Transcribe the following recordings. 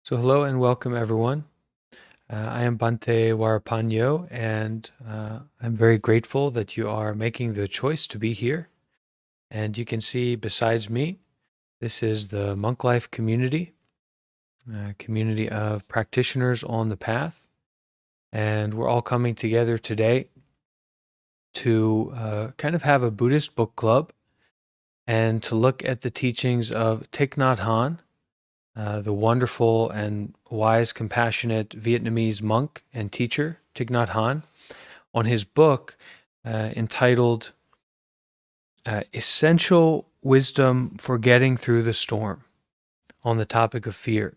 So hello and welcome everyone. I am Bhante Warapanyo, and I'm very grateful that you are making the choice to be here. And you can see besides me, this is the Monk Life community, a community of practitioners on the path. And we're all coming together today to kind of have a Buddhist book club and to look at the teachings of Thich Nhat Hanh, the wonderful and wise, compassionate Vietnamese monk and teacher, Thich Nhat Hanh, on his book entitled Essential Wisdom for Getting Through the Storm, on the topic of fear.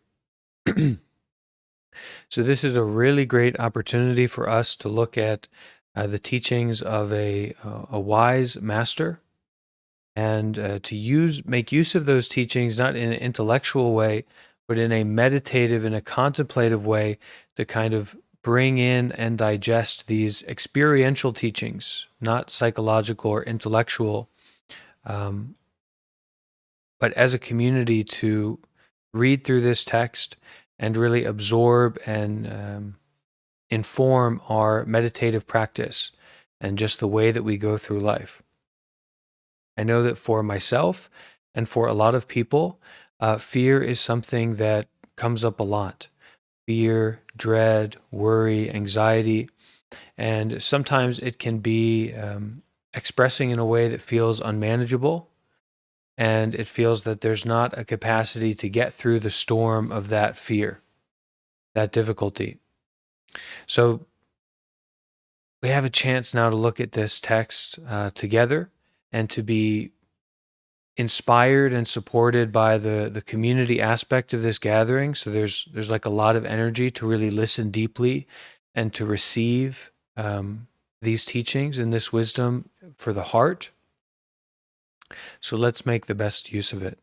So this is a really great opportunity for us to look at the teachings of a wise master, and to make use of those teachings not in an intellectual way, but in a meditative and a contemplative way to kind of bring in and digest these experiential teachings, not psychological or intellectual, um, but as a community to read through this text and really absorb and inform our meditative practice and just the way that we go through life. I know that for myself and for a lot of people, fear is something that comes up a lot. Fear, dread, worry, anxiety, and sometimes it can be expressing in a way that feels unmanageable, and it feels that there's not a capacity to get through the storm of that fear, that difficulty. So we have a chance now to look at this text together and to be inspired and supported by the community aspect of this gathering. So there's like a lot of energy to really listen deeply and to receive these teachings and this wisdom for the heart. So let's make the best use of it.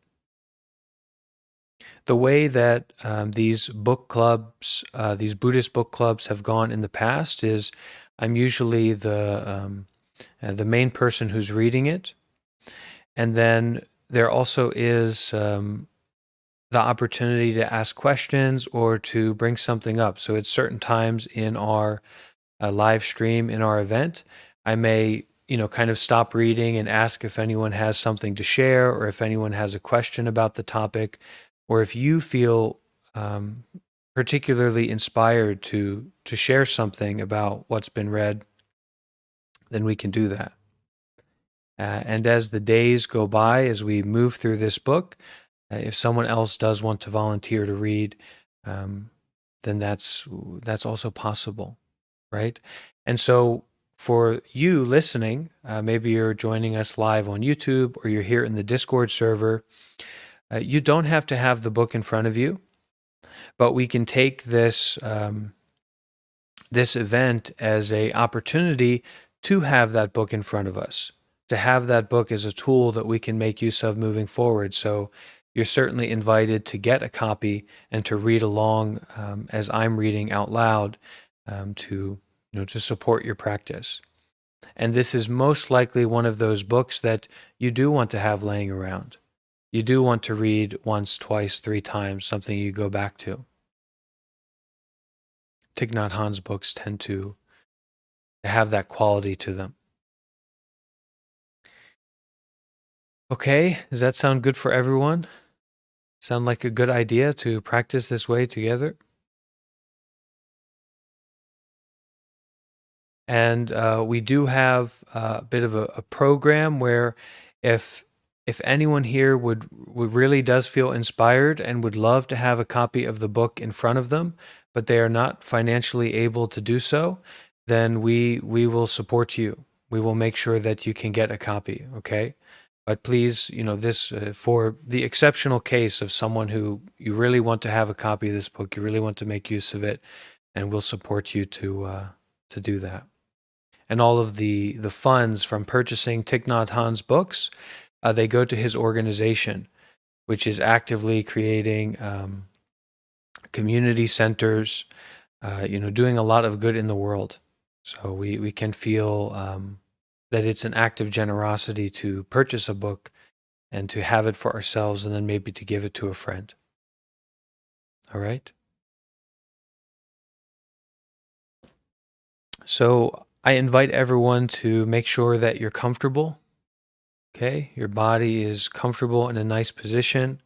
The way that these book clubs, these Buddhist book clubs have gone in the past is I'm usually the main person who's reading it. And then there also is the opportunity to ask questions or to bring something up. So at certain times in our live stream, in our event, I may, kind of stop reading and ask if anyone has something to share or if anyone has a question about the topic, or if you feel particularly inspired to share something about what's been read, then we can do that. And as the days go by, as we move through this book, if someone else does want to volunteer to read, then that's also possible, right? And so for you listening, maybe you're joining us live on YouTube or you're here in the Discord server, you don't have to have the book in front of you, but we can take this this event as a opportunity to have that book in front of us, to have that book as a tool that we can make use of moving forward. So you're certainly invited to get a copy and to read along as I'm reading out loud to support your practice. And this is most likely one of those books that you do want to have laying around. You do want to read once, twice, 3 times, something you go back to. Thich Nhat Hanh's books tend to have that quality to them. Okay, does that sound good for everyone? Sound like a good idea to practice this way together? And we do have a bit of a program where if anyone here would really does feel inspired and would love to have a copy of the book in front of them, but they are not financially able to do so, then we will support you. We will make sure that you can get a copy, okay? But please, this for the exceptional case of someone who you really want to have a copy of this book, you really want to make use of it, and we'll support you to do that. And all of the funds from purchasing Thich Nhat Hanh's books, they go to his organization, which is actively creating community centers, doing a lot of good in the world. So we can feel that it's an act of generosity to purchase a book and to have it for ourselves and then maybe to give it to a friend. All right. So I invite everyone to make sure that you're comfortable. Okay. Your body is comfortable in a nice position.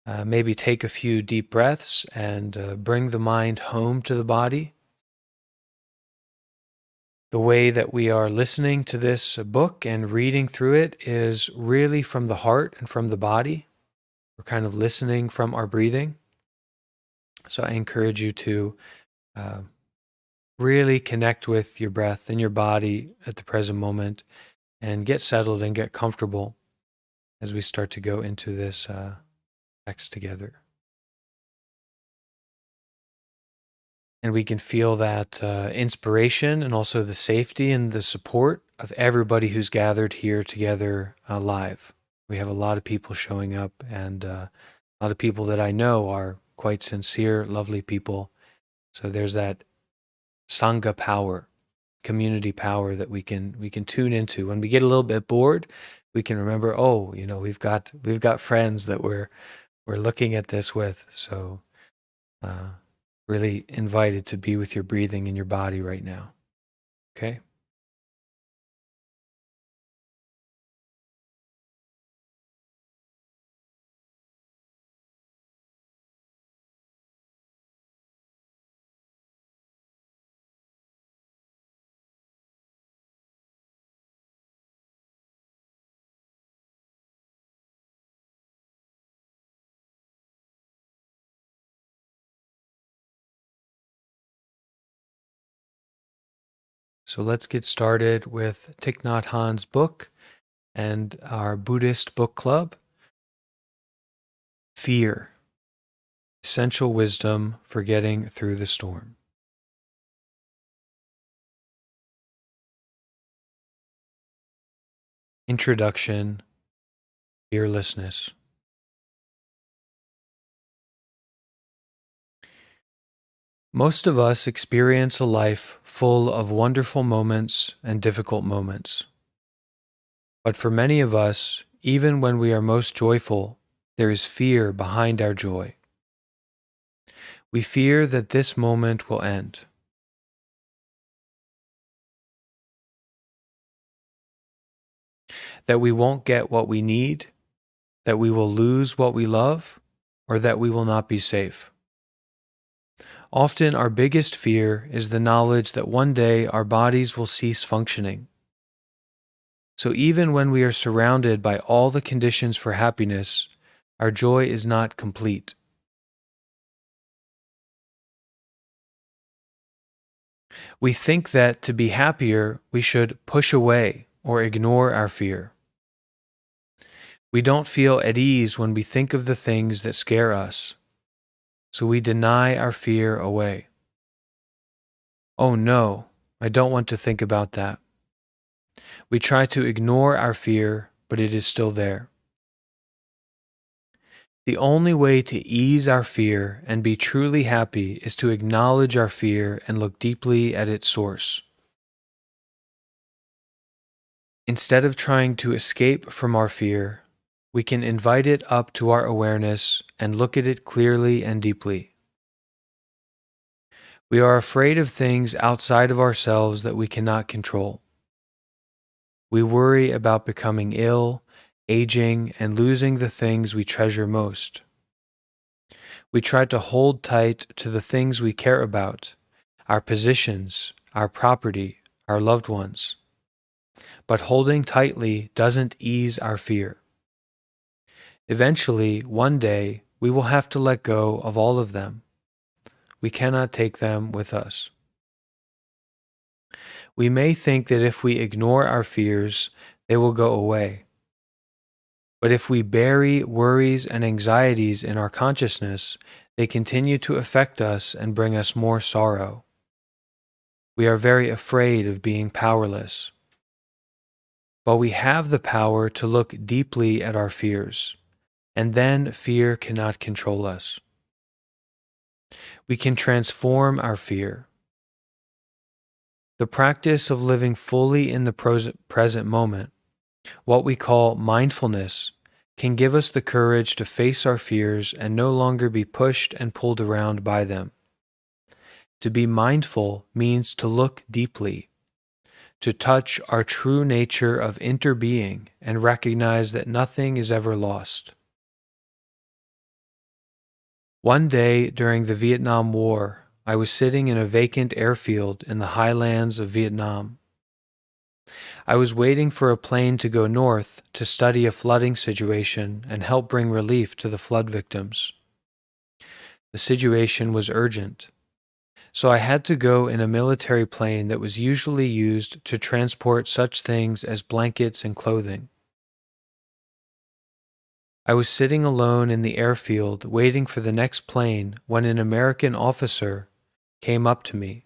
Maybe take a few deep breaths and bring the mind home to the body. The way that we are listening to this book and reading through it is really from the heart and from the body. We're kind of listening from our breathing. So I encourage you to uh, really connect with your breath and your body at the present moment and get settled and get comfortable as we start to go into this text together. And we can feel that inspiration and also the safety and the support of everybody who's gathered here together live. We have a lot of people showing up, and a lot of people that I know are quite sincere, lovely people. So there's that Sangha power, community power that we can tune into. When we get a little bit bored, we can remember, oh, we've got friends that we're looking at this with. So really invited to be with your breathing in your body right now. Okay? So let's get started with Thich Nhat Hanh's book and our Buddhist book club, Fear, Essential Wisdom for Getting Through the Storm. Introduction, Fearlessness. Most of us experience a life full of wonderful moments and difficult moments. But for many of us, even when we are most joyful, there is fear behind our joy. We fear that this moment will end. That we won't get what we need, that we will lose what we love, or that we will not be safe. Often our biggest fear is the knowledge that one day our bodies will cease functioning. So even when we are surrounded by all the conditions for happiness, our joy is not complete. We think that to be happier, we should push away or ignore our fear. We don't feel at ease when we think of the things that scare us, so we deny our fear away. Oh no, I don't want to think about that. We try to ignore our fear, but it is still there. The only way to ease our fear and be truly happy is to acknowledge our fear and look deeply at its source. Instead of trying to escape from our fear, we can invite it up to our awareness and look at it clearly and deeply. We are afraid of things outside of ourselves that we cannot control. We worry about becoming ill, aging, and losing the things we treasure most. We try to hold tight to the things we care about, our positions, our property, our loved ones. But holding tightly doesn't ease our fear. Eventually, one day, we will have to let go of all of them. We cannot take them with us. We may think that if we ignore our fears, they will go away. But if we bury worries and anxieties in our consciousness, they continue to affect us and bring us more sorrow. We are very afraid of being powerless. But we have the power to look deeply at our fears, and then fear cannot control us. We can transform our fear. The practice of living fully in the present moment, what we call mindfulness, can give us the courage to face our fears and no longer be pushed and pulled around by them. To be mindful means to look deeply, to touch our true nature of interbeing and recognize that nothing is ever lost. One day during the Vietnam War, I was sitting in a vacant airfield in the highlands of Vietnam. I was waiting for a plane to go north to study a flooding situation and help bring relief to the flood victims. The situation was urgent, so I had to go in a military plane that was usually used to transport such things as blankets and clothing. I was sitting alone in the airfield waiting for the next plane when an American officer came up to me.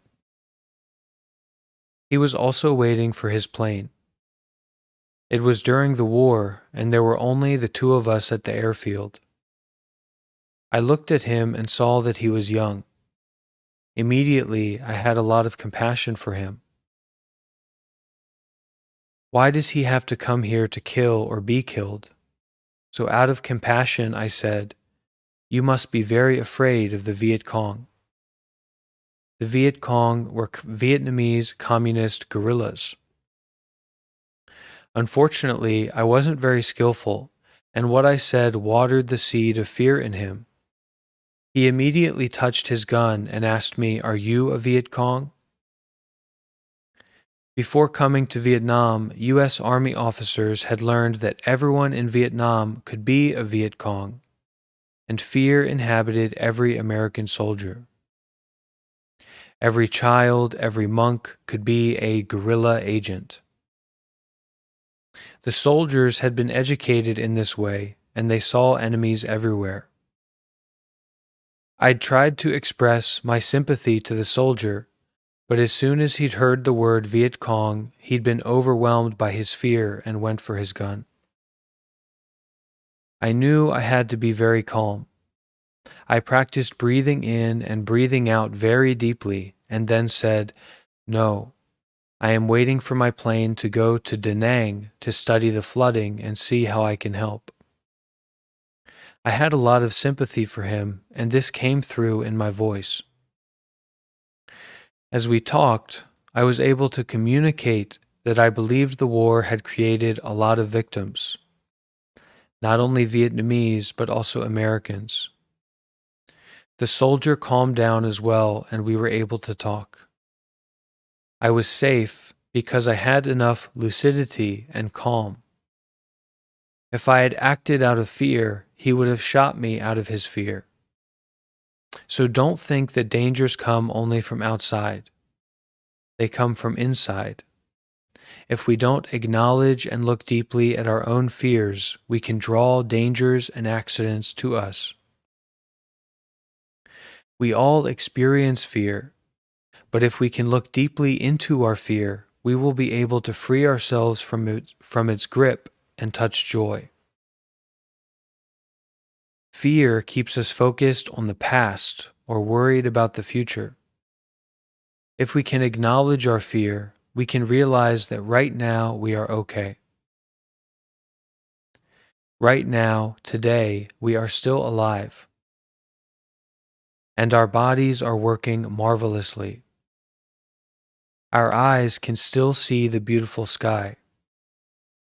He was also waiting for his plane. It was during the war, and there were only the two of us at the airfield. I looked at him and saw that he was young. Immediately, I had a lot of compassion for him. Why does he have to come here to kill or be killed? So out of compassion, I said, "You must be very afraid of the Viet Cong." The Viet Cong were Vietnamese communist guerrillas. Unfortunately, I wasn't very skillful, and what I said watered the seed of fear in him. He immediately touched his gun and asked me, "Are you a Viet Cong?" Before coming to Vietnam, U.S. Army officers had learned that everyone in Vietnam could be a Viet Cong, and fear inhabited every American soldier. Every child, every monk could be a guerrilla agent. The soldiers had been educated in this way, and they saw enemies everywhere. I'd tried to express my sympathy to the soldier, but as soon as he'd heard the word Viet Cong, he'd been overwhelmed by his fear and went for his gun. I knew I had to be very calm. I practiced breathing in and breathing out very deeply, and then said, "No, I am waiting for my plane to go to Da Nang to study the flooding and see how I can help." I had a lot of sympathy for him, and this came through in my voice. As we talked, I was able to communicate that I believed the war had created a lot of victims, not only Vietnamese, but also Americans. The soldier calmed down as well, and we were able to talk. I was safe because I had enough lucidity and calm. If I had acted out of fear, he would have shot me out of his fear. So don't think that dangers come only from outside. They come from inside. If we don't acknowledge and look deeply at our own fears, we can draw dangers and accidents to us. We all experience fear, but if we can look deeply into our fear, we will be able to free ourselves from its grip and touch joy. Fear keeps us focused on the past or worried about the future. If we can acknowledge our fear, we can realize that right now we are okay. Right now, today, we are still alive. And our bodies are working marvelously. Our eyes can still see the beautiful sky.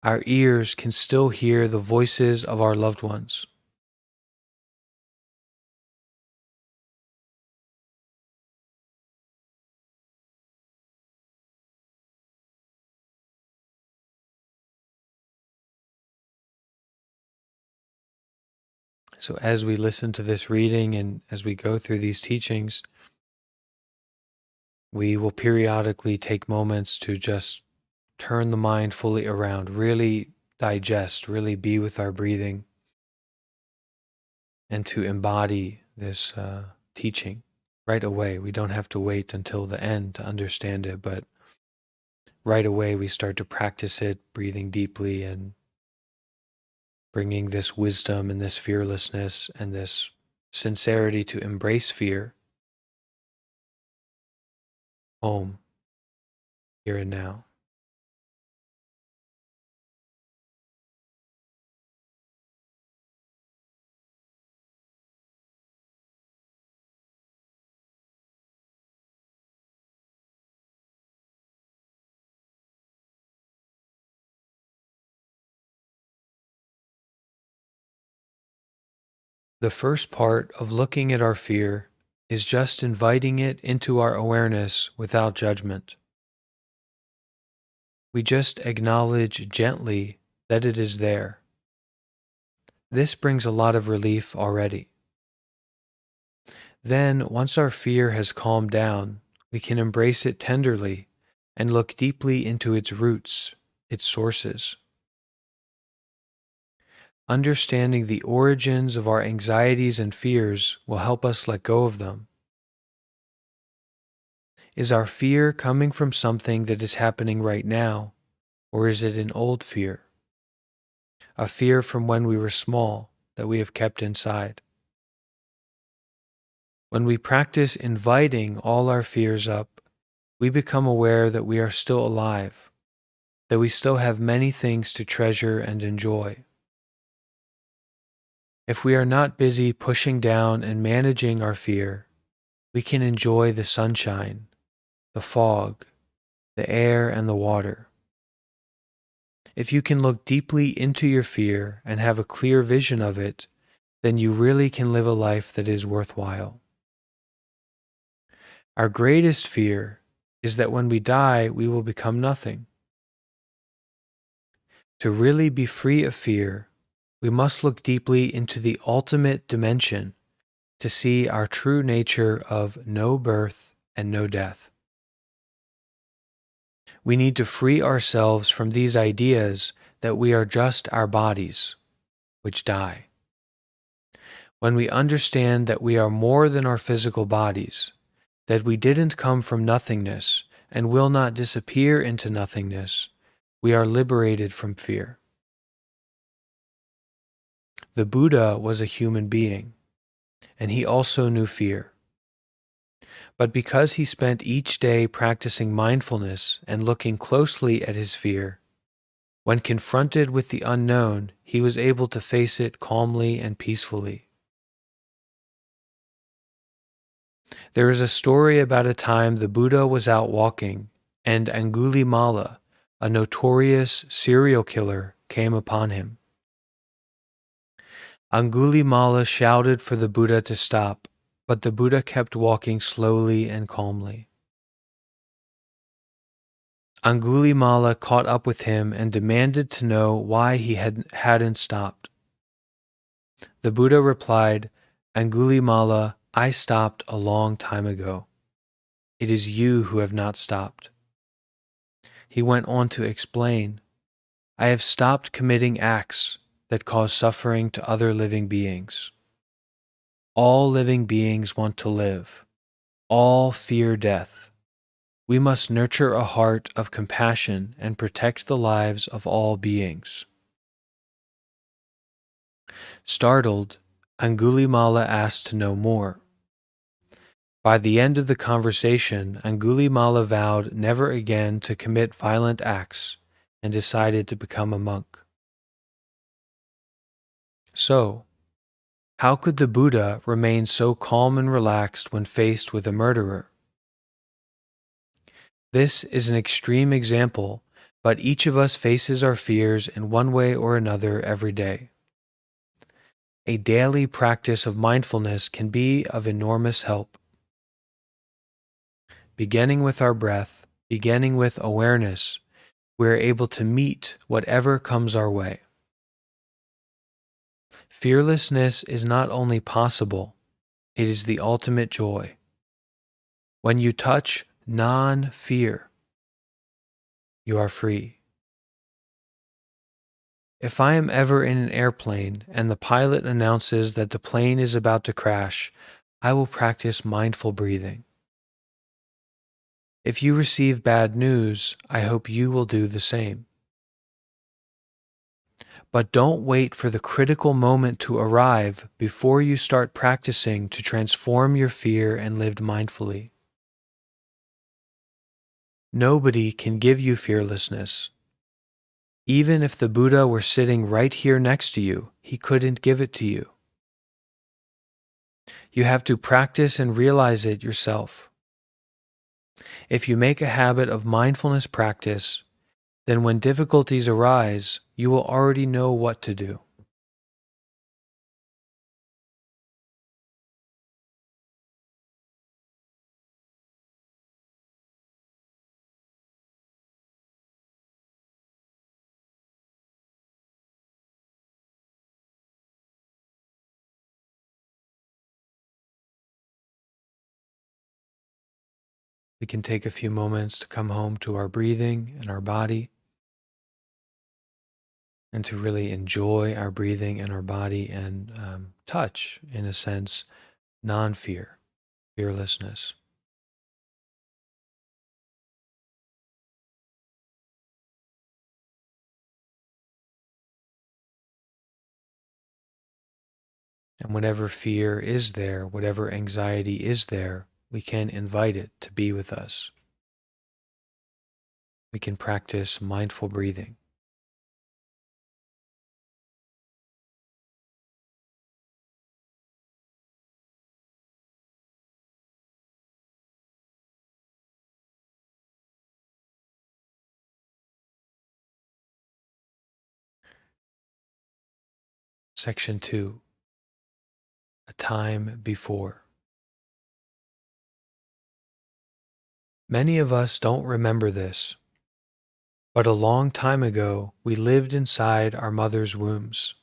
Our ears can still hear the voices of our loved ones. So as we listen to this reading and as we go through these teachings, we will periodically take moments to just turn the mind fully around, really digest, really be with our breathing, and to embody this teaching right away. We don't have to wait until the end to understand it, but right away we start to practice it, breathing deeply and bringing this wisdom and this fearlessness and this sincerity to embrace fear home, here and now. The first part of looking at our fear is just inviting it into our awareness without judgment. We just acknowledge gently that it is there. This brings a lot of relief already. Then, once our fear has calmed down, we can embrace it tenderly and look deeply into its roots, its sources. Understanding the origins of our anxieties and fears will help us let go of them. Is our fear coming from something that is happening right now, or is it an old fear? A fear from when we were small that we have kept inside. When we practice inviting all our fears up, we become aware that we are still alive, that we still have many things to treasure and enjoy. If we are not busy pushing down and managing our fear, we can enjoy the sunshine, the fog, the air, and the water. If you can look deeply into your fear and have a clear vision of it, then you really can live a life that is worthwhile. Our greatest fear is that when we die, we will become nothing. To really be free of fear, we must look deeply into the ultimate dimension to see our true nature of no birth and no death. We need to free ourselves from these ideas that we are just our bodies, which die. When we understand that we are more than our physical bodies, that we didn't come from nothingness and will not disappear into nothingness, we are liberated from fear. The Buddha was a human being, and he also knew fear. But because he spent each day practicing mindfulness and looking closely at his fear, when confronted with the unknown, he was able to face it calmly and peacefully. There is a story about a time the Buddha was out walking, and Angulimala, a notorious serial killer, came upon him. Angulimala shouted for the Buddha to stop, but the Buddha kept walking slowly and calmly. Angulimala caught up with him and demanded to know why he hadn't stopped. The Buddha replied, "Angulimala, I stopped a long time ago. It is you who have not stopped." He went on to explain, "I have stopped committing acts that cause suffering to other living beings. All living beings want to live. All fear death. We must nurture a heart of compassion and protect the lives of all beings." Startled, Angulimala asked to know more. By the end of the conversation, Angulimala vowed never again to commit violent acts and decided to become a monk. So, how could the Buddha remain so calm and relaxed when faced with a murderer? This is an extreme example, but each of us faces our fears in one way or another every day. A daily practice of mindfulness can be of enormous help. Beginning with our breath, beginning with awareness, we are able to meet whatever comes our way. Fearlessness is not only possible, it is the ultimate joy. When you touch non-fear, you are free. If I am ever in an airplane and the pilot announces that the plane is about to crash, I will practice mindful breathing. If you receive bad news, I hope you will do the same. But don't wait for the critical moment to arrive before you start practicing to transform your fear and live mindfully. Nobody can give you fearlessness. Even if the Buddha were sitting right here next to you, he couldn't give it to you. You have to practice and realize it yourself. If you make a habit of mindfulness practice, then when difficulties arise, you will already know what to do. We can take a few moments to come home to our breathing and our body, and to really enjoy our breathing and our body and touch, in a sense, non-fear, fearlessness. And whatever fear is there, whatever anxiety is there, we can invite it to be with us. We can practice mindful breathing. Section 2, a time before. Many of us don't remember this, but a long time ago we lived inside our mother's wombs.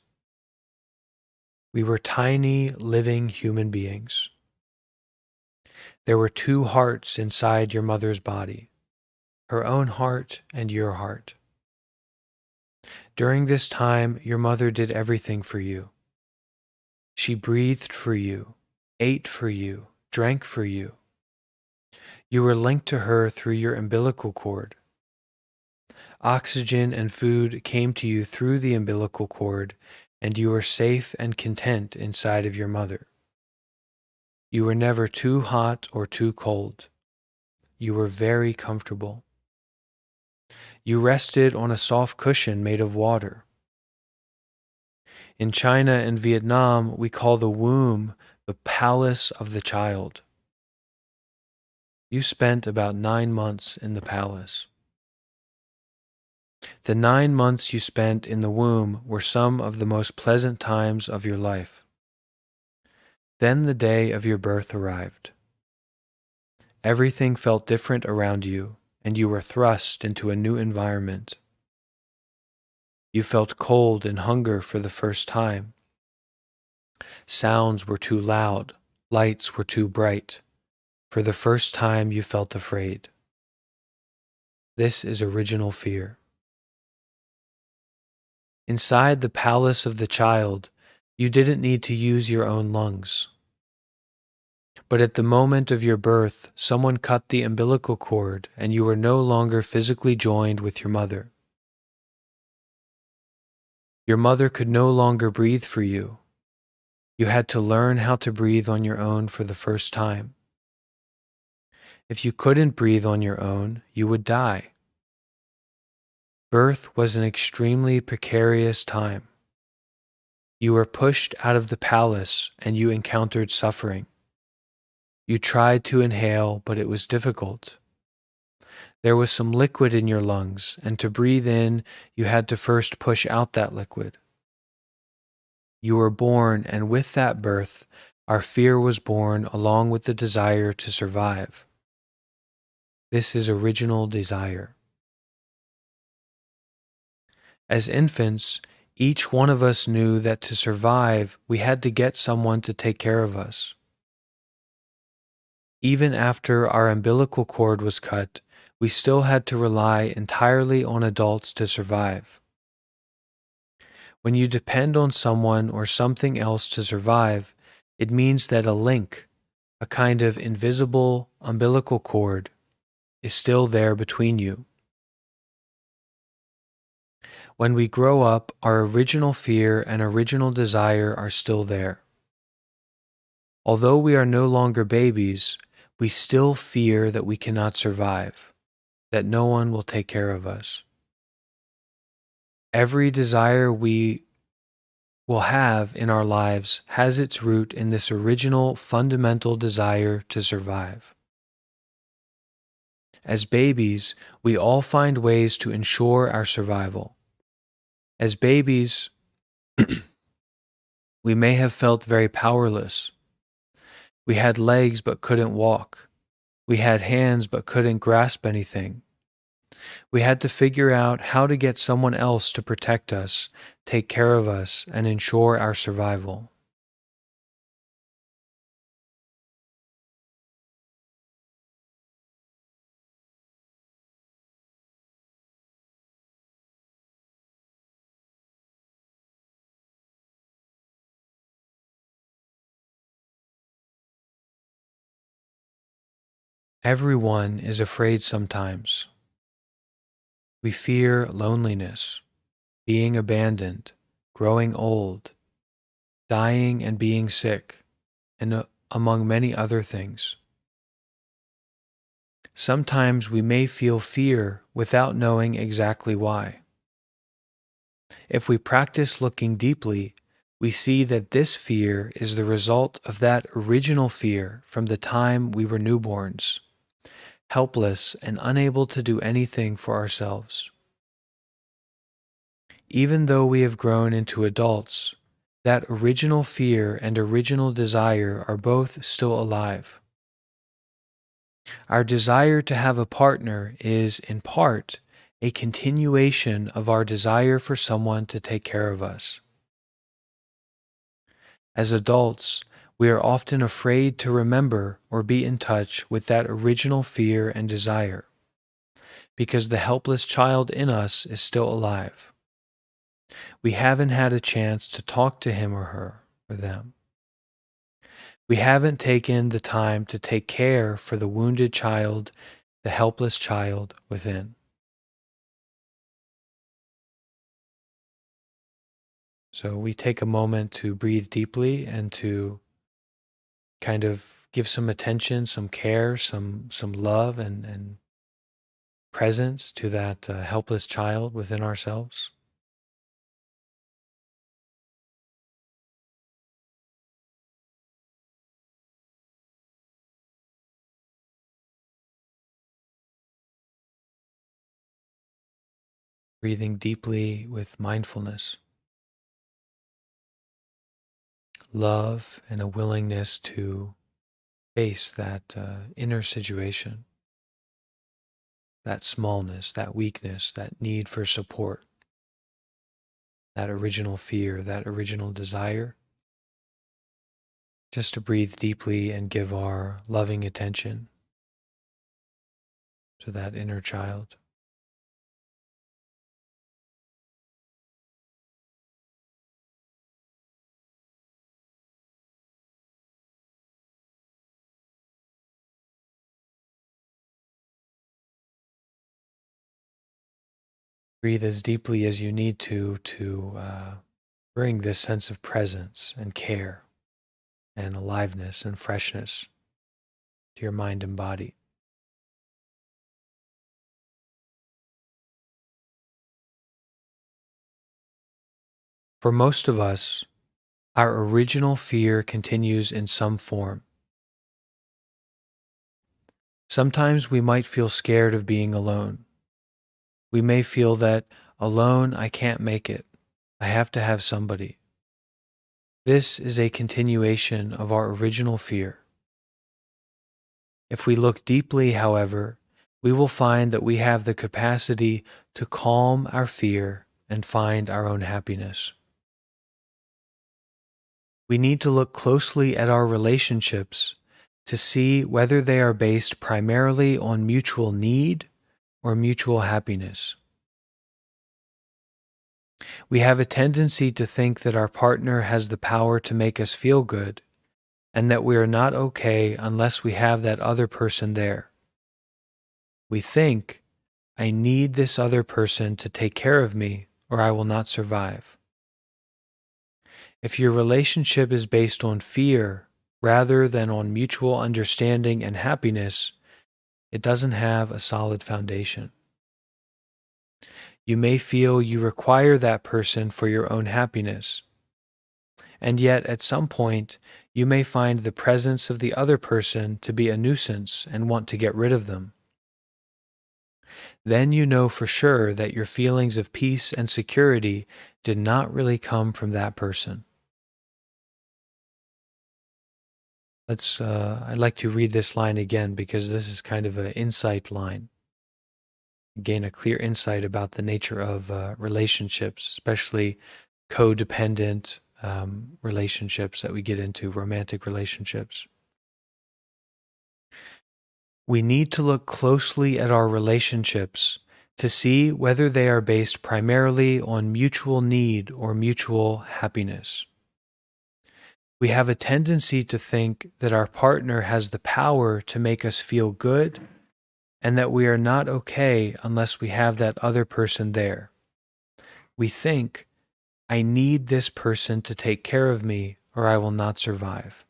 We were tiny, living human beings. There were two hearts inside your mother's body, her own heart and your heart. During this time, your mother did everything for you. She breathed for you, ate for you, drank for you. You were linked to her through your umbilical cord. Oxygen and food came to you through the umbilical cord, and you were safe and content inside of your mother. You were never too hot or too cold. You were very comfortable. You rested on a soft cushion made of water. In China and Vietnam, we call the womb the palace of the child. You spent about 9 months in the palace. The 9 months you spent in the womb were some of the most pleasant times of your life. Then the day of your birth arrived. Everything felt different around you, and you were thrust into a new environment. You felt cold and hunger for the first time. Sounds were too loud, lights were too bright. For the first time you felt afraid. This is original fear. Inside the palace of the child, you didn't need to use your own lungs. But at the moment of your birth, someone cut the umbilical cord and you were no longer physically joined with your mother. Your mother could no longer breathe for you. You had to learn how to breathe on your own for the first time. If you couldn't breathe on your own, you would die. Birth was an extremely precarious time. You were pushed out of the palace and you encountered suffering. You tried to inhale, but it was difficult. There was some liquid in your lungs, and to breathe in, you had to first push out that liquid. You were born, and with that birth, our fear was born along with the desire to survive. This is original desire. As infants, each one of us knew that to survive, we had to get someone to take care of us. Even after our umbilical cord was cut, we still had to rely entirely on adults to survive. When you depend on someone or something else to survive, it means that a link, a kind of invisible umbilical cord, is still there between you. When we grow up, our original fear and original desire are still there. Although we are no longer babies, we still fear that we cannot survive, that no one will take care of us. Every desire we will have in our lives has its root in this original fundamental desire to survive. As babies, we all find ways to ensure our survival. As babies, we may have felt very powerless. We had legs but couldn't walk. We had hands but couldn't grasp anything. We had to figure out how to get someone else to protect us, take care of us, and ensure our survival. Everyone is afraid sometimes. We fear loneliness, being abandoned, growing old, dying and being sick, and among many other things. Sometimes we may feel fear without knowing exactly why. If we practice looking deeply, we see that this fear is the result of that original fear from the time we were newborns, helpless and unable to do anything for ourselves. Even though we have grown into adults, that original fear and original desire are both still alive. Our desire to have a partner is, in part, a continuation of our desire for someone to take care of us. As adults, we are often afraid to remember or be in touch with that original fear and desire, because the helpless child in us is still alive. We haven't had a chance to talk to him or her or them. We haven't taken the time to take care for the wounded child, the helpless child within. So we take a moment to breathe deeply and to kind of give some attention, some care, some love and presence to that helpless child within ourselves. Breathing deeply with mindfulness, love, and a willingness to face that inner situation, that smallness, that weakness, that need for support, that original fear, that original desire. Just to breathe deeply and give our loving attention to that inner child. Breathe as deeply as you need to bring this sense of presence and care and aliveness and freshness to your mind and body. For most of us, our original fear continues in some form. Sometimes we might feel scared of being alone. We may feel that alone I can't make it. I have to have somebody. This is a continuation of our original fear. If we look deeply, however, we will find that we have the capacity to calm our fear and find our own happiness. We need to look closely at our relationships to see whether they are based primarily on mutual need or mutual happiness. We have a tendency to think that our partner has the power to make us feel good, and that we are not okay unless we have that other person there. We think, I need this other person to take care of me, or I will not survive. If your relationship is based on fear rather than on mutual understanding and happiness, it doesn't have a solid foundation. You may feel you require that person for your own happiness, and yet at some point you may find the presence of the other person to be a nuisance and want to get rid of them. Then you know for sure that your feelings of peace and security did not really come from that person. I'd like to read this line again because this is kind of an insight line. Gain a clear insight about the nature of relationships, especially codependent relationships that we get into, romantic relationships. We need to look closely at our relationships to see whether they are based primarily on mutual need or mutual happiness. We have a tendency to think that our partner has the power to make us feel good and that we are not okay unless we have that other person there. We think, I need this person to take care of me or I will not survive.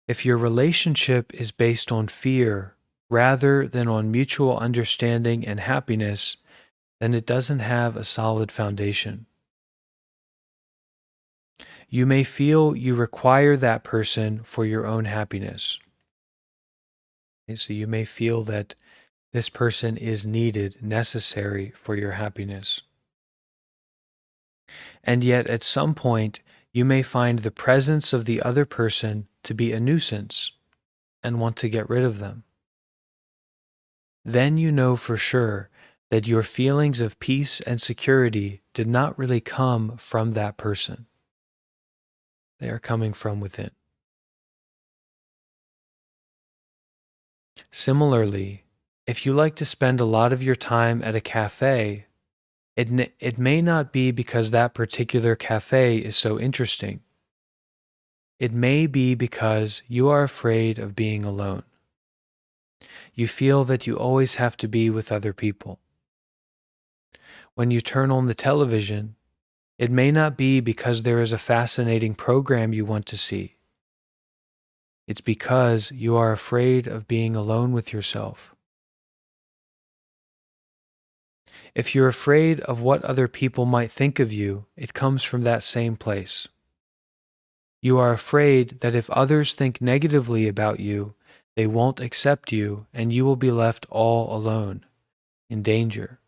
If your relationship is based on fear rather than on mutual understanding and happiness, then it doesn't have a solid foundation. You may feel you require that person for your own happiness. Okay, so you may feel that this person is needed, necessary for your happiness. And yet, at some point, you may find the presence of the other person to be a nuisance and want to get rid of them. Then you know for sure that your feelings of peace and security did not really come from that person. They are coming from within. Similarly, if you like to spend a lot of your time at a cafe, it may not be because that particular cafe is so interesting. It may be because you are afraid of being alone. You feel that you always have to be with other people. When you turn on the television, it may not be because there is a fascinating program you want to see. It's because you are afraid of being alone with yourself. If you're afraid of what other people might think of you, it comes from that same place. You are afraid that if others think negatively about you, they won't accept you and you will be left all alone, in danger.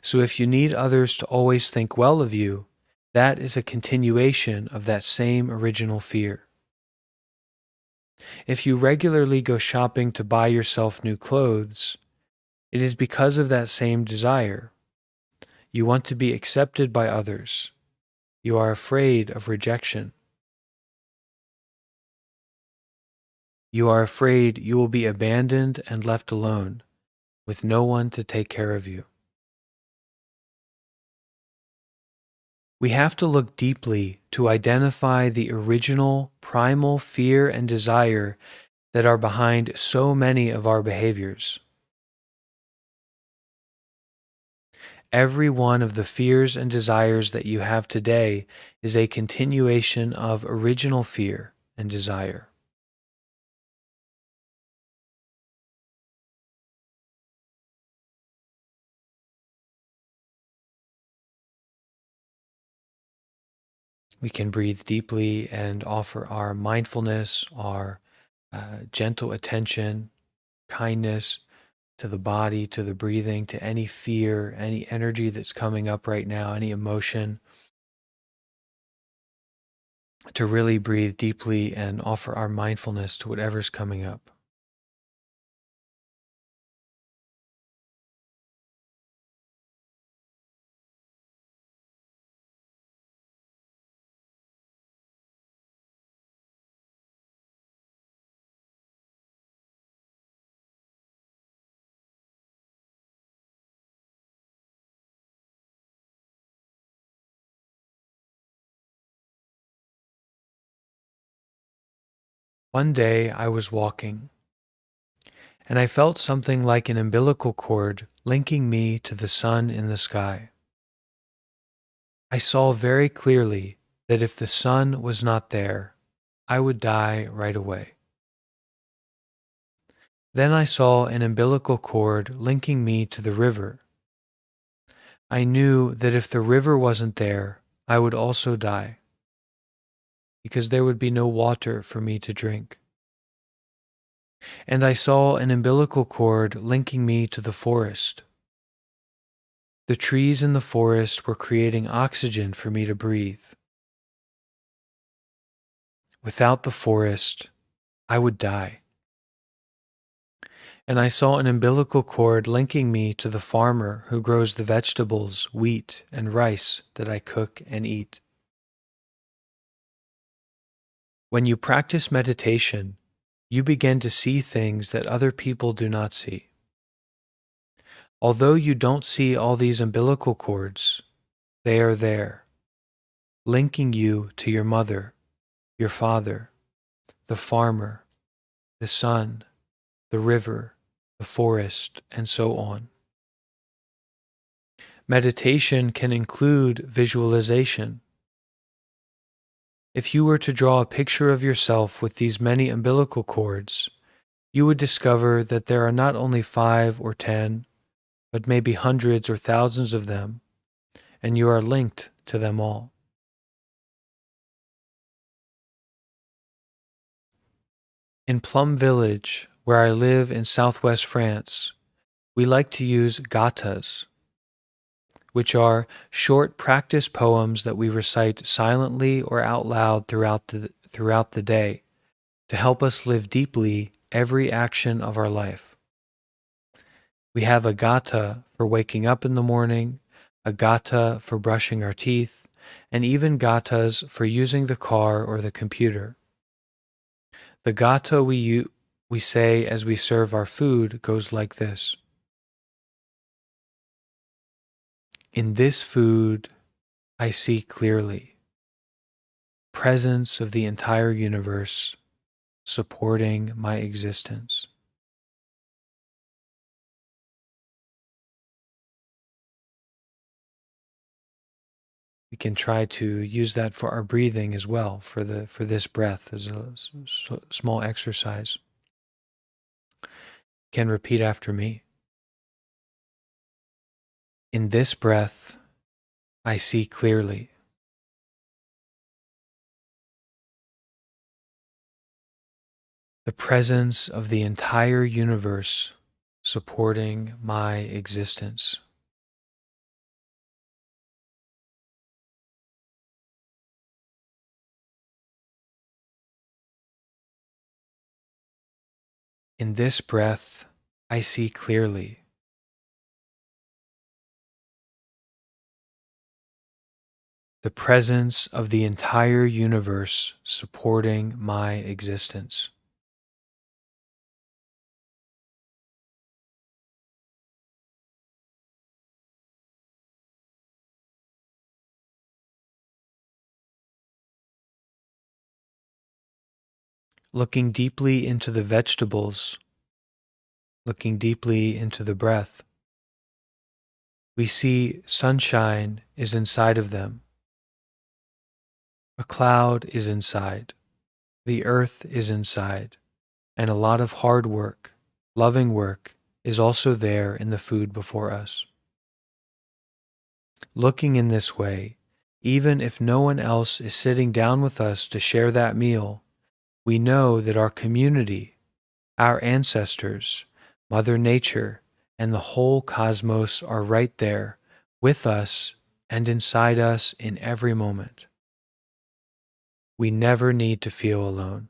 So if you need others to always think well of you, that is a continuation of that same original fear. If you regularly go shopping to buy yourself new clothes, it is because of that same desire. You want to be accepted by others. You are afraid of rejection. You are afraid you will be abandoned and left alone, with no one to take care of you. We have to look deeply to identify the original, primal fear and desire that are behind so many of our behaviors. Every one of the fears and desires that you have today is a continuation of original fear and desire. We can breathe deeply and offer our mindfulness, our gentle attention, kindness to the body, to the breathing, to any fear, any energy that's coming up right now, any emotion, to really breathe deeply and offer our mindfulness to whatever's coming up. One day I was walking, and I felt something like an umbilical cord linking me to the sun in the sky. I saw very clearly that if the sun was not there, I would die right away. Then I saw an umbilical cord linking me to the river. I knew that if the river wasn't there, I would also die, because there would be no water for me to drink. And I saw an umbilical cord linking me to the forest. The trees in the forest were creating oxygen for me to breathe. Without the forest, I would die. And I saw an umbilical cord linking me to the farmer who grows the vegetables, wheat, and rice that I cook and eat. When you practice meditation, you begin to see things that other people do not see. Although you don't see all these umbilical cords, they are there, linking you to your mother, your father, the farmer, the sun, the river, the forest, and so on. Meditation can include visualization. If you were to draw a picture of yourself with these many umbilical cords, you would discover that there are not only 5 or 10, but maybe hundreds or thousands of them, and you are linked to them all. In Plum Village, where I live in southwest France, we like to use gathas, which are short practice poems that we recite silently or out loud throughout the day to help us live deeply every action of our life. We have a gatha for waking up in the morning, a gatha for brushing our teeth, and even gathas for using the car or the computer. The gatha we say as we serve our food goes like this. In this food, I see clearly. Presence of the entire universe supporting my existence. We can try to use that for our breathing as well, for this breath as a small exercise. You can repeat after me. In this breath, I see clearly. The presence of the entire universe supporting my existence. In this breath, I see clearly. The presence of the entire universe supporting my existence. Looking deeply into the vegetables, looking deeply into the breath, we see sunshine is inside of them. A cloud is inside. The earth is inside. And a lot of hard work, loving work, is also there in the food before us. Looking in this way, even if no one else is sitting down with us to share that meal, we know that our community, our ancestors, Mother Nature, and the whole cosmos are right there with us and inside us in every moment. We never need to feel alone.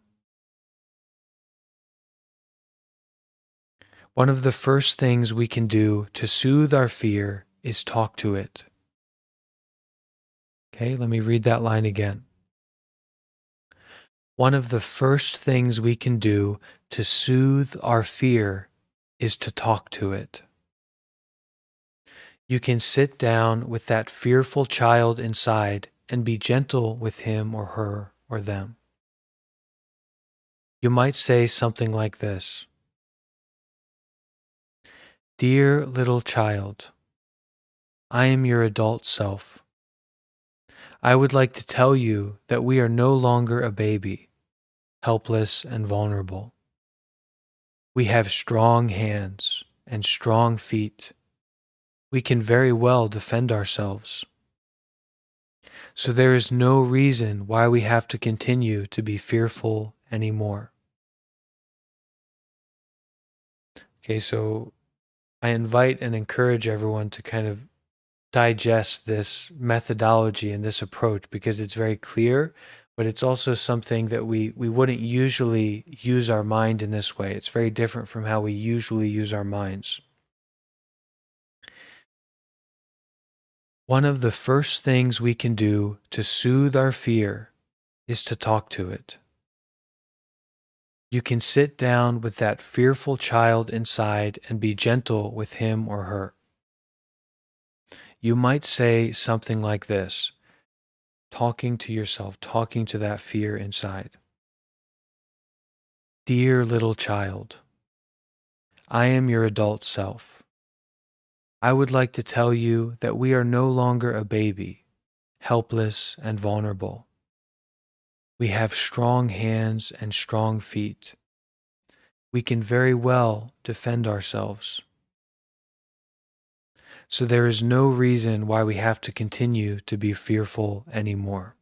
One of the first things we can do to soothe our fear is talk to it. Okay, let me read that line again. One of the first things we can do to soothe our fear is to talk to it. You can sit down with that fearful child inside and be gentle with him or her or them. You might say something like this. Dear little child, I am your adult self. I would like to tell you that we are no longer a baby, helpless and vulnerable. We have strong hands and strong feet. We can very well defend ourselves. So there is no reason why we have to continue to be fearful anymore. Okay, so I invite and encourage everyone to kind of digest this methodology and this approach because it's very clear, but it's also something that we wouldn't usually use our mind in this way. It's very different from how we usually use our minds. One of the first things we can do to soothe our fear is to talk to it. You can sit down with that fearful child inside and be gentle with him or her. You might say something like this. talking to yourself, talking to that fear inside. Dear little child, I am your adult self. I would like to tell you that we are no longer a baby, helpless and vulnerable. We have strong hands and strong feet. We can very well defend ourselves. So there is no reason why we have to continue to be fearful anymore.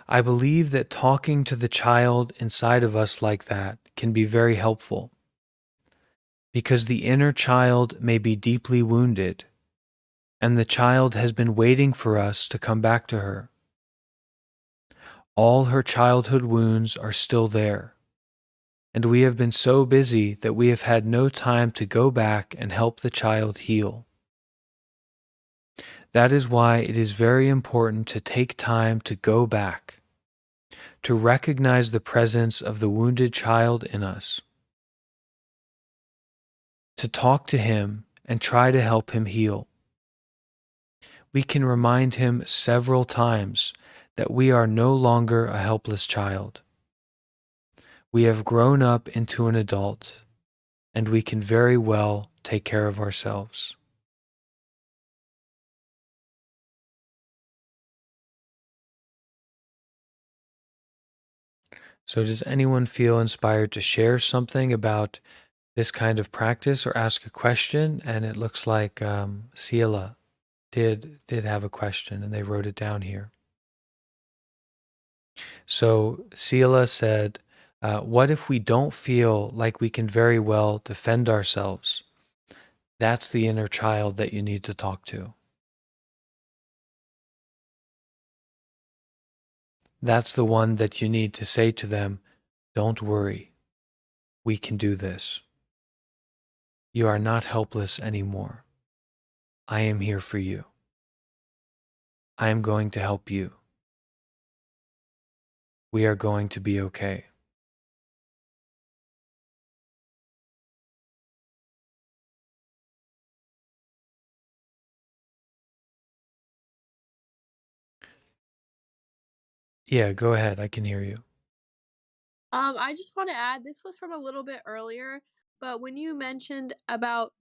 I believe that talking to the child inside of us like that can be very helpful, because the inner child may be deeply wounded, and the child has been waiting for us to come back to her. All her childhood wounds are still there, and we have been so busy that we have had no time to go back and help the child heal. That is why it is very important to take time to go back, to recognize the presence of the wounded child in us, to talk to him and try to help him heal. We can remind him several times that we are no longer a helpless child. We have grown up into an adult, and we can very well take care of ourselves. So, does anyone feel inspired to share something about this kind of practice or ask a question? And it looks like Sila did have a question, and they wrote it down here. So Sila said, "What if we don't feel like we can very well defend ourselves? That's the inner child that you need to talk to. That's the one that you need to say to them, 'Don't worry, we can do this. You are not helpless anymore. I am here for you. I am going to help you. We are going to be okay.'" Yeah, go ahead. I can hear you. I just want to add, this was from a little bit earlier, but when you mentioned about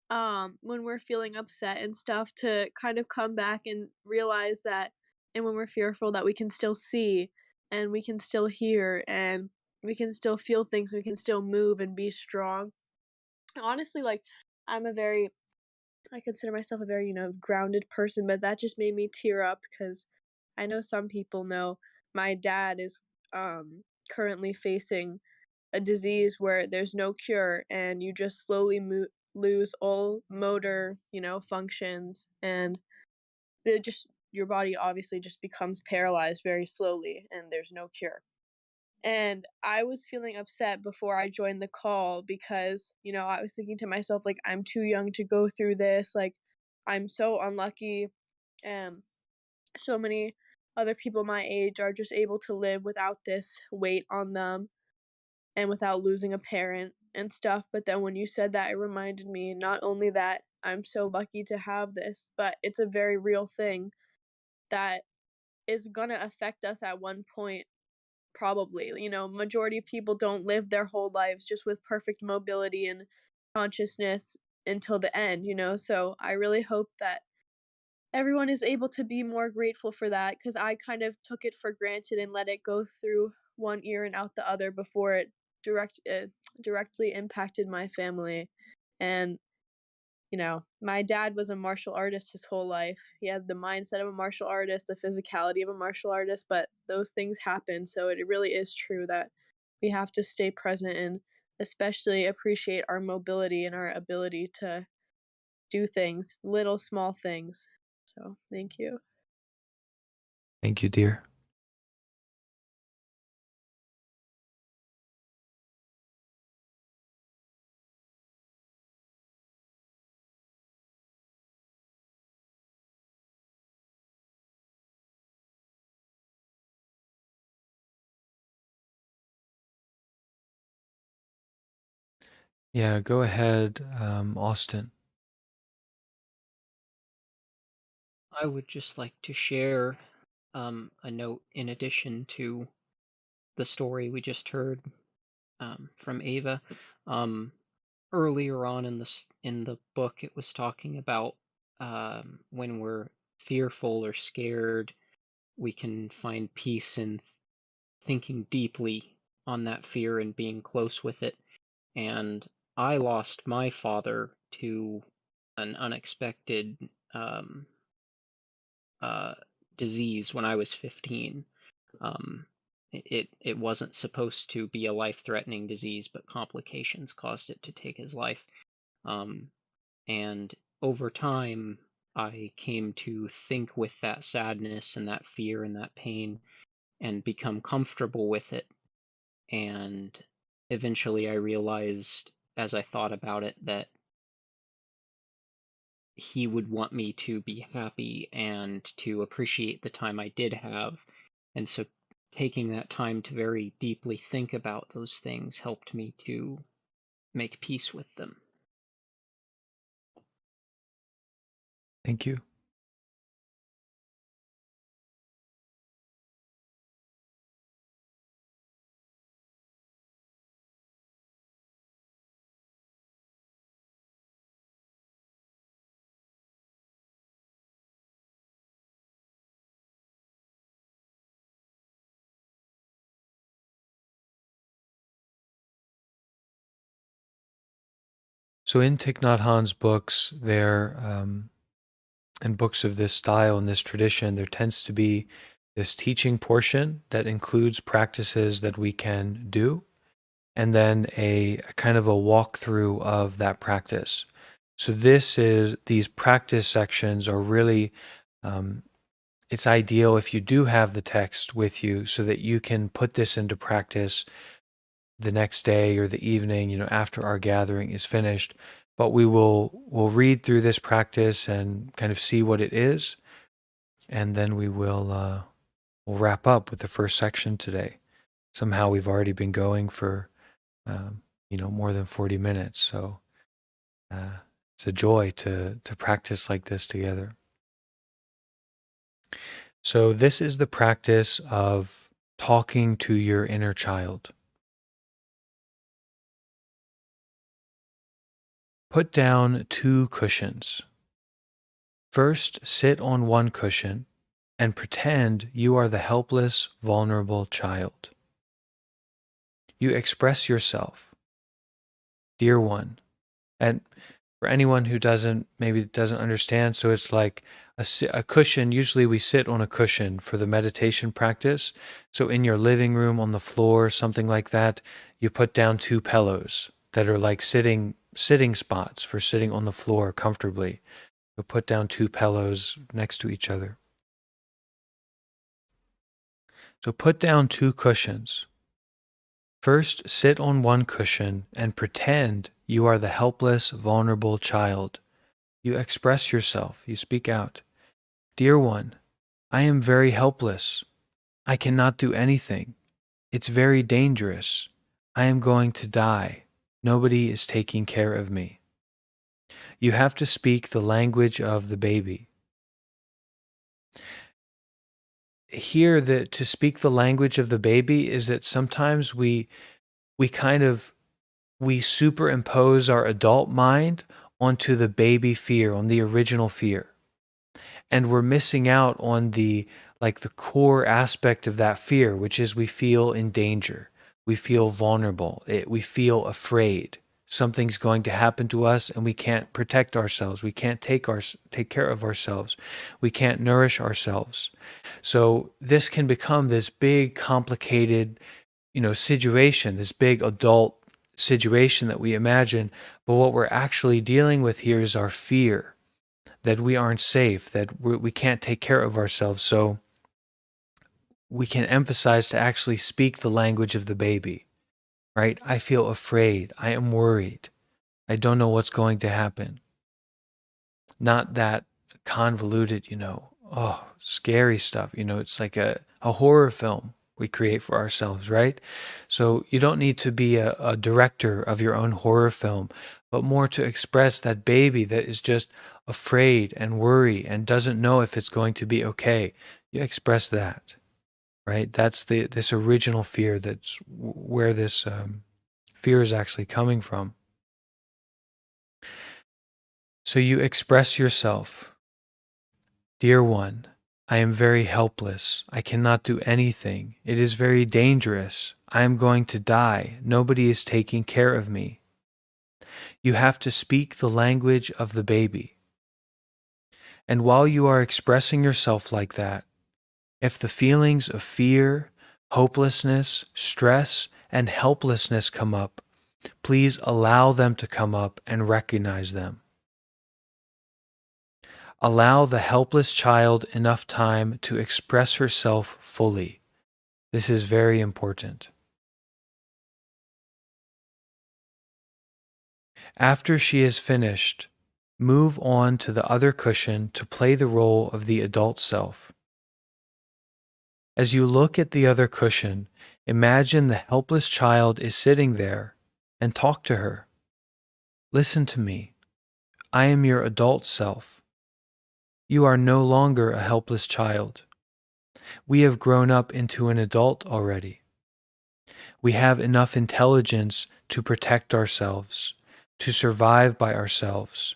when we're feeling upset and stuff, to kind of come back and realize that, and when we're fearful, that we can still see and we can still hear and we can still feel things, we can still move and be strong. Honestly, like, I'm a very I consider myself a very, grounded person, but that just made me tear up because I know some people know my dad is currently facing a disease where there's no cure and you just slowly lose all motor, functions, and your body obviously just becomes paralyzed very slowly and there's no cure. And I was feeling upset before I joined the call because, I was thinking to myself, like, I'm too young to go through this. Like, I'm so unlucky. And so many other people my age are just able to live without this weight on them and without losing a parent and stuff. But then when you said that, it reminded me not only that I'm so lucky to have this, but it's a very real thing that is going to affect us at one point. Probably, majority of people don't live their whole lives just with perfect mobility and consciousness until the end, so I really hope that everyone is able to be more grateful for that, because I kind of took it for granted and let it go through one ear and out the other before it directly impacted my family. And my dad was a martial artist his whole life. He had the mindset of a martial artist, the physicality of a martial artist, but those things happen. So it really is true that we have to stay present and especially appreciate our mobility and our ability to do things, little small things. So thank you. Thank you, dear. Yeah, go ahead, Austin. I would just like to share a note in addition to the story we just heard from Ava. Um, Earlier on in the book, it was talking about when we're fearful or scared, we can find peace in thinking deeply on that fear and being close with it. And I lost my father to an unexpected um, uh, disease when I was 15. Um, it wasn't supposed to be a life-threatening disease, but complications caused it to take his life. Um, and over time, I came to think with that sadness and that fear and that pain and become comfortable with it. And eventually, I realized as I thought about it that he would want me to be happy and to appreciate the time I did have. And so taking that time to very deeply think about those things helped me to make peace with them. Thank you. So in Thich Nhat Hanh's books, and books of this style and this tradition, there tends to be this teaching portion that includes practices that we can do, and then a kind of a walkthrough of that practice. So these practice sections are really, um, it's ideal if you do have the text with you so that you can put this into practice the next day or the evening, after our gathering is finished. But we'll read through this practice and kind of see what it is, and then we'll wrap up with the first section today. Somehow we've already been going for more than 40 minutes, so it's a joy to practice like this together. So this is the practice of talking to your inner child. Put down 2 cushions. First, sit on one cushion and pretend you are the helpless, vulnerable child. You express yourself, dear one. And for anyone who maybe doesn't understand, so it's like a cushion. Usually we sit on a cushion for the meditation practice. So in your living room, on the floor, something like that, you put down 2 pillows that are like sitting spots for sitting on the floor comfortably. You'll put down 2 pillows next to each other. So put down 2 cushions. First, sit on one cushion and pretend you are the helpless, vulnerable child. You express yourself. You speak out. Dear one, I am very helpless. I cannot do anything. It's very dangerous. I am going to die. Nobody is taking care of me. You have to speak the language of the baby. Here, to speak the language of the baby is that sometimes we superimpose our adult mind onto the baby fear, on the original fear. And we're missing out on the core aspect of that fear, which is we feel in danger. We feel vulnerable. We feel afraid. Something's going to happen to us and we can't protect ourselves. We can't take care of ourselves. We can't nourish ourselves. So this can become this big, complicated, situation, this big adult situation that we imagine. But what we're actually dealing with here is our fear that we aren't safe, that we can't take care of ourselves. So we can emphasize to actually speak the language of the baby, right? I feel afraid. I am worried. I don't know what's going to happen. Not that convoluted, scary stuff. It's like a horror film. we create for ourselves, right? So you don't need to be a director of your own horror film, but more to express that baby that is just afraid and worry and doesn't know if it's going to be okay. You express that, right? That's this original fear. That's where this fear is actually coming from. So you express yourself. Dear one, I am very helpless. I cannot do anything. It is very dangerous. I am going to die. Nobody is taking care of me. You have to speak the language of the baby. And while you are expressing yourself like that, if the feelings of fear, hopelessness, stress, and helplessness come up, please allow them to come up and recognize them. Allow the helpless child enough time to express herself fully. This is very important. After she is finished, move on to the other cushion to play the role of the adult self. As you look at the other cushion, imagine the helpless child is sitting there and talk to her. Listen to me. I am your adult self. You are no longer a helpless child. We have grown up into an adult already. We have enough intelligence to protect ourselves, to survive by ourselves.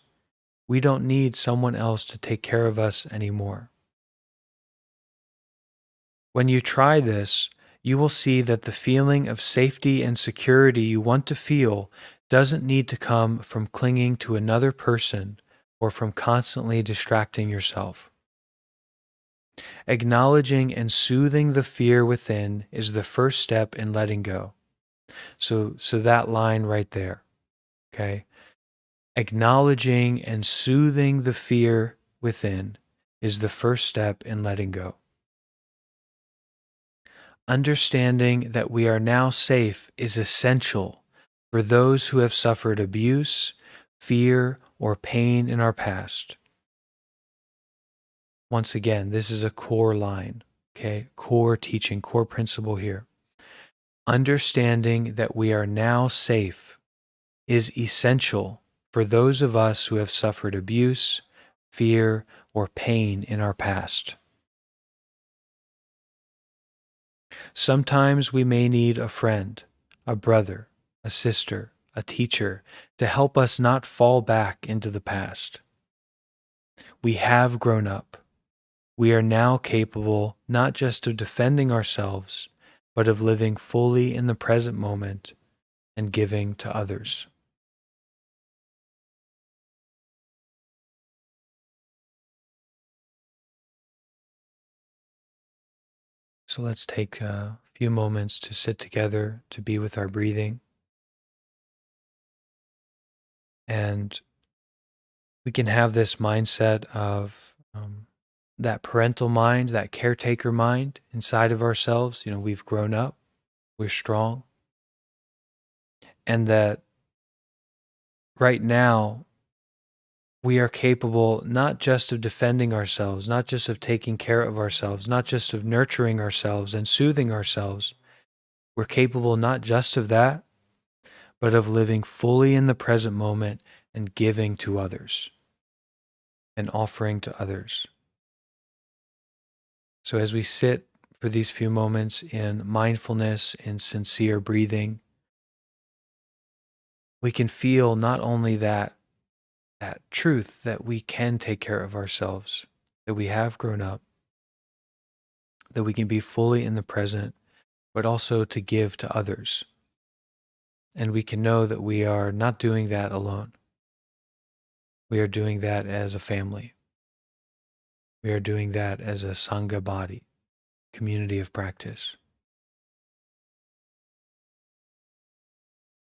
We don't need someone else to take care of us anymore. When you try this, you will see that the feeling of safety and security you want to feel doesn't need to come from clinging to another person or from constantly distracting yourself. Acknowledging and soothing the fear within is the first step in letting go. So that line right there, okay? Acknowledging and soothing the fear within is the first step in letting go. Understanding that we are now safe is essential for those who have suffered abuse, fear, or pain in our past. Once again, this is a core line, okay? Core teaching, core principle here. Understanding that we are now safe is essential for those of us who have suffered abuse, fear, or pain in our past. Sometimes we may need a friend, a brother, a sister, a teacher to help us not fall back into the past. We have grown up. We are now capable not just of defending ourselves, but of living fully in the present moment and giving to others. So let's take a few moments to sit together, to be with our breathing. And we can have this mindset of that parental mind, that caretaker mind inside of ourselves. You know, we've grown up, we're strong, and that right now we are capable not just of defending ourselves, not just of taking care of ourselves, not just of nurturing ourselves and soothing ourselves. We're capable not just of that, but of living fully in the present moment and giving to others and offering to others. So as we sit for these few moments in mindfulness, in sincere breathing, we can feel not only that truth that we can take care of ourselves, that we have grown up, that we can be fully in the present, but also to give to others. And we can know that we are not doing that alone. We are doing that as a family. We are doing that as a Sangha body, community of practice.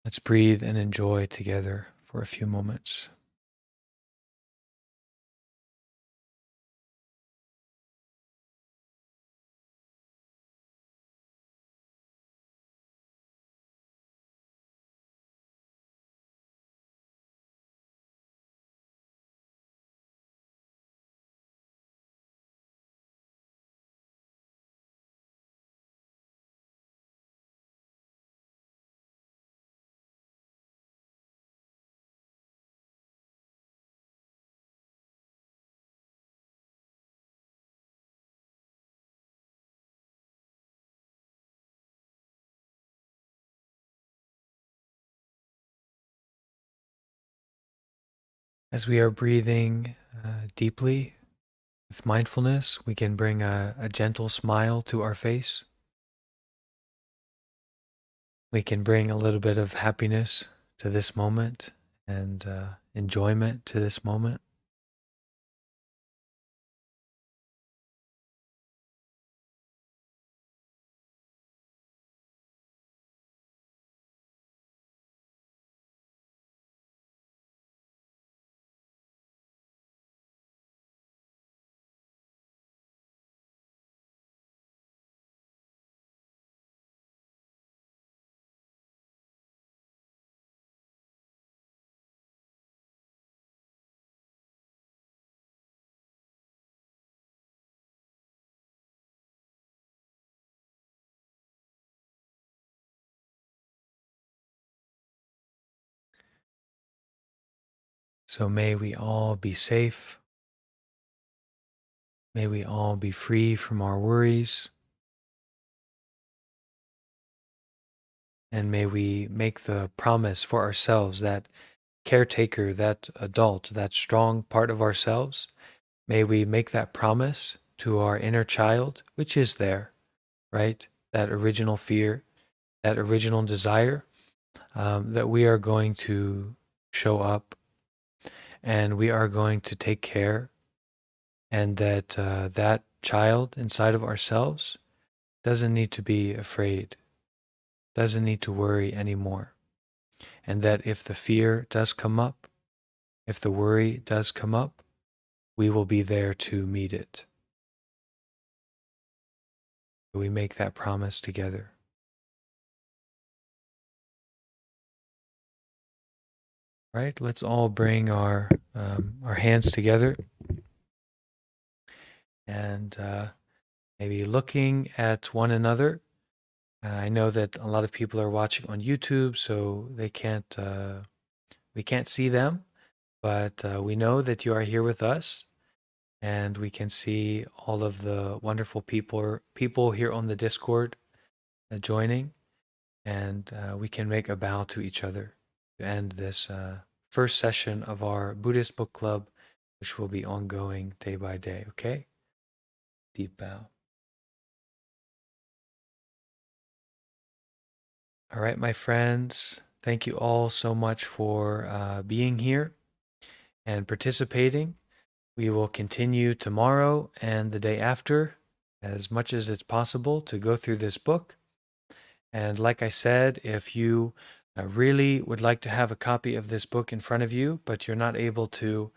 Let's breathe and enjoy together for a few moments. As we are breathing deeply with mindfulness, we can bring a gentle smile to our face. We can bring a little bit of happiness to this moment and enjoyment to this moment. So may we all be safe. May we all be free from our worries. And may we make the promise for ourselves, that caretaker, that adult, that strong part of ourselves. May we make that promise to our inner child, which is there, right? That original fear, that original desire, that we are going to show up and we are going to take care, and that that child inside of ourselves doesn't need to be afraid, doesn't need to worry anymore. And that if the fear does come up, if the worry does come up, we will be there to meet it. We make that promise together. Right? Let's all bring our hands together and maybe looking at one another. I know that a lot of people are watching on YouTube, so they can't we can't see them, but we know that you are here with us, and we can see all of the wonderful people here on the Discord joining, and we can make a bow to each other to end this first session of our Buddhist book club, which will be ongoing day by day. Okay? Deep bow. All right, my friends. Thank you all so much for being here and participating. We will continue tomorrow and the day after, as much as it's possible, to go through this book. And like I said, if you really would like to have a copy of this book in front of you, but you're not able to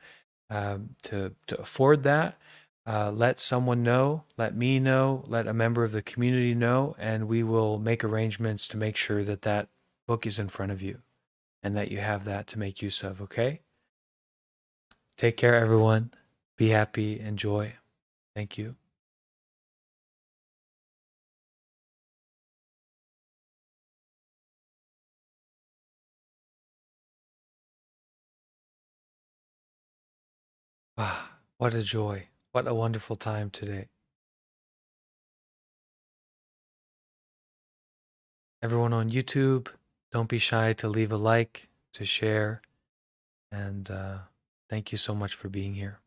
afford that, let someone know, let me know, let a member of the community know, and we will make arrangements to make sure that that book is in front of you and that you have that to make use of, okay? Take care, everyone. Be happy. Enjoy. Thank you. Ah, what a joy. What a wonderful time today. Everyone on YouTube, don't be shy to leave a like, to share, and thank you so much for being here.